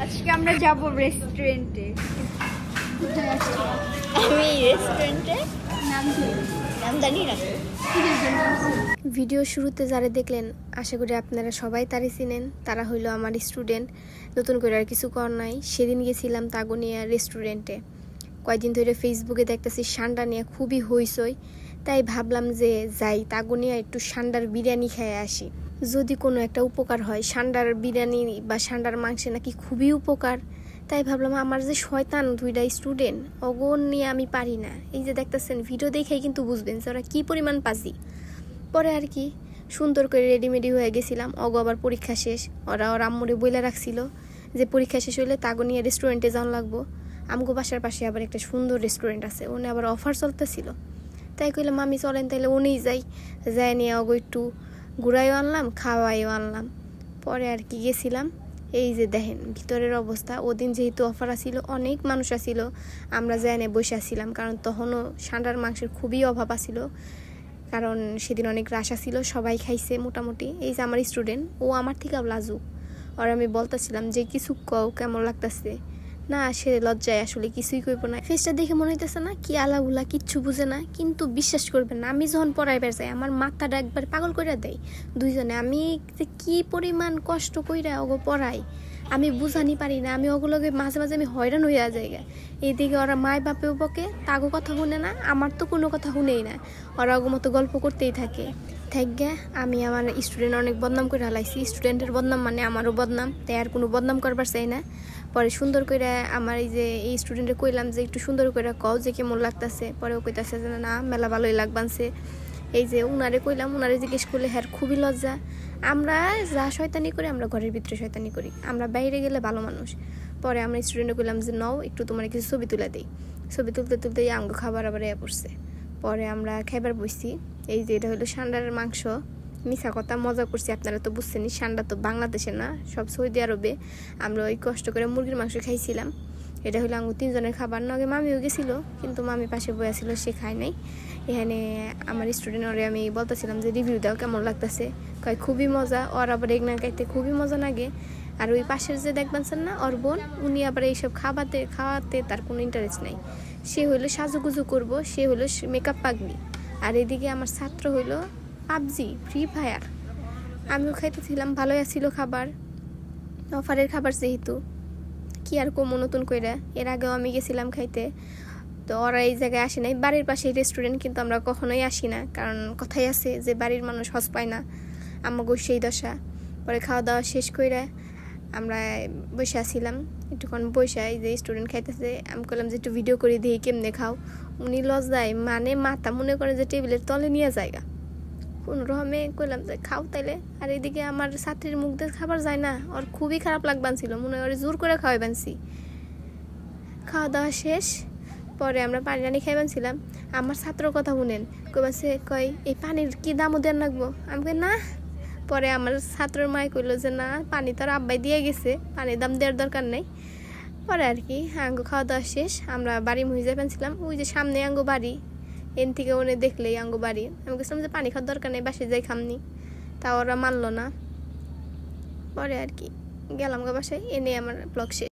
আজকে আমরা যাব রেস্টুরেন্টে। আমি রেস্টুরেন্টে নাম জানি না। ভিডিও শুরুতে যারা দেখলেন আশা করি আপনারা সবাই তারই চিনেন। তারা হইলো আমার স্টুডেন্ট। নতুন করে আর কিছু কর নাই। সেদিন গেছিলাম তাগুনিয়া রেস্টুরেন্টে। কয়েকদিন ধরে ফেসবুকে দেখতেছি সান্ডা নিয়ে খুবই হইচই, তাই ভাবলাম যে যাই তাগুনিয়া একটু সান্ডার বিরিয়ানি খেয়ে আসি, যদি কোনো একটা উপকার হয়। সান্ডার বিরিয়ানি বা সান্ডার মাংসে নাকি খুবই উপকার। তাই ভাবলাম আমার যে শয়তান দুইটা স্টুডেন্ট, অগণ নিয়ে আমি পারি না। এই যে দেখতেছেন ভিডিও দেখেই কিন্তু বুঝবেন যে ওরা কী পরিমাণ পাজি। পরে আর কি সুন্দর করে রেডিমেডি হয়ে গেছিলাম। অগো আবার পরীক্ষা শেষ, ওরা ওর আম্মুরে বইলা রাখছিল যে পরীক্ষা শেষ হইলে তাগুনিয়া রেস্টুরেন্টে যাওয়া লাগবো। আমগো বাসার পাশে আবার একটা সুন্দর রেস্টুরেন্ট আছে, ওনে আবার অফার চলতেছিল। তাই কইলাম আমি চলেন তাইলে ওনেই যাই নিয়ে অগো একটু ঘুরাইও আনলাম, খাওয়াইও আনলাম। পরে আর কি গেছিলাম। এই যে দেখেন ভিতরের অবস্থা। ওদিন যেহেতু অফার আসিল, অনেক মানুষ আসিল, আমরা যাই নিয়ে বসে আসছিলাম, কারণ তখনও সান্ডার মাংসের খুবই অভাব আসিল। কারণ সেদিন অনেক রাশ ছিল, সবাই খাইছে মোটামুটি। এই যে আমার স্টুডেন্ট, ও আমার থেকেও লাজুক। আর আমি বলতেছিলাম যে কিছু কও, কেমন লাগতেছে না। সে লজ্জায় আসলে কিছুই কইব না। ফেসটা দেখে মনে হইতেছে না কি আলাগুলা, কিচ্ছু বুঝে না। কিন্তু বিশ্বাস করবেন না, আমি যখন পড়াইবার যাই আমার মাথাটা একবার পাগল কইরা দেয় দুইজনে। আমি যে কি পরিমাণ কষ্ট কইরা ওগো পড়াই আমি বুঝানি পারি না। আমি ওগুলোকে মাঝে মাঝে আমি হয়রান হইয়া যাই। এইদিকে ওরা মায় বাপেও বকে, তাগো কথা শুনে না, আমার তো কোনো কথা শুনেই না। ওরা ওগো মতো গল্প করতেই থাকে। থাকবে আমি আমার স্টুডেন্ট অনেক বদনাম করে হালাইছি। স্টুডেন্টের বদনাম মানে আমারও বদনাম, তাই আর কোনো বদনাম করবার চাই না। পরে সুন্দর করে আমার এই স্টুডেন্টে কইলাম যে একটু সুন্দর করে কও যে কেমন লাগতেছে। পরে ও কইতাছে যে না মেলা ভালোই লাগবানছে। এই যে উনারে কইলাম, উনারে জিজ্ঞেস করলে হ্যাঁ খুবই লজ্জা। আমরা যা শয়তানি করি আমরা ঘরের ভিতরে শয়তানি করি, আমরা বাইরে গেলে ভালো মানুষ। পরে আমরা স্টুডেন্টে কইলাম যে নাও একটু তোমার কিছু ছবি তুলে দিই। ছবি তুলতে তুলতে আঙ্গ খাবার আবার পড়ছে। পরে আমরা খাইবার বসছি। এই যে এটা হলো সান্ডারের মাংস। মিশা কথা মজা করছি, আপনারা তো বুঝছেনই সান্ডা তো বাংলাদেশে না, সব সৌদি আরবে। আমরা ওই কষ্ট করে মুরগির মাংস খাইছিলাম। এটা হলো আঙ্গু তিনজনের খাবার। না আগে মামিও গেছিলো, কিন্তু মামি পাশে বয়া ছিল, সে খায় নাই। এখানে আমার স্টুডেন্ট ওরে আমি বলতেছিলাম যে রিভিউ দাও কেমন লাগতেছে। কয় খুবই মজা। ওর আবার এগনা খাইতে খুবই মজা লাগে। আর ওই পাশের যে দেখবেন না ওর বোন, উনি আবার এইসব খাওয়াতে তার কোনো ইন্টারেস্ট নাই। সে হইলো সাজুগুজু করবো, সে হইলো মেকআপ পাগলি। আর এদিকে আমার ছাত্র হইলো পাবজি, ফ্রি ফায়ার। আমিও খাইতেছিলাম, ভালোই আসছিল খাবার, অফারের খাবার যেহেতু। কি আর কমো নতুন কইরা, এর আগেও আমি গেছিলাম খাইতে। তো ওরা এই জায়গায় আসে নাই, বাড়ির পাশে রেস্টুরেন্ট, কিন্তু আমরা কখনোই আসি না, কারণ কথাই আছে যে বাড়ির মানুষ হজ পায় না। আমাগো সেই দশা। পরে খাওয়া দাওয়া শেষ কইরা আমরা বসে আসছিলাম। একটুক্ষণ বসে এই যে স্টুডেন্ট খাইতেছে, আমি বললাম যে একটু ভিডিও করে দিই কেমনে খাও। উনি লজ্জায় মানে মাথা মনে করে যে টেবিলের তলে নিয়ে জায়গা। কোন রকমে কইলাম যে খাও তাইলে। আর এদিকে আমার ছাত্রীর মুখ দিয়ে খাবার যায় না, ওর খুবই খারাপ লাগবানছিল, মনে হয় জোর করে খাওয়াই বানছি। খাওয়া দাওয়া শেষ। পরে আমরা পানি টানি খাইবানছিলাম। আমার ছাত্রর কথা শুনেন, কইবাছে কয় এই পানির কি দামও দেন লাগবো। আমি কই না। পরে আমার ছাত্রের মায় কইলো যে না পানি তো আর আব্বাই দিয়ে গেছে, পানির দাম দেওয়ার দরকার নেই। পরে আর কি আঙ্গো খাওয়া দাওয়া শেষ, আমরা বাড়ি মুহি যাইবানছিলাম। ওই যে সামনে আঙ্গো বাড়ি, এন থেকে ওনে দেখলেই আঙ্গো বাড়ি। আমি বলছিলাম যে পানি খাওয়ার দরকার নেই, বাসায় যাই খামনি। তা ওরা মানলো না। পরে আর কি গেলাম গো বাসায়, এনে আমার ব্লগ শেষ।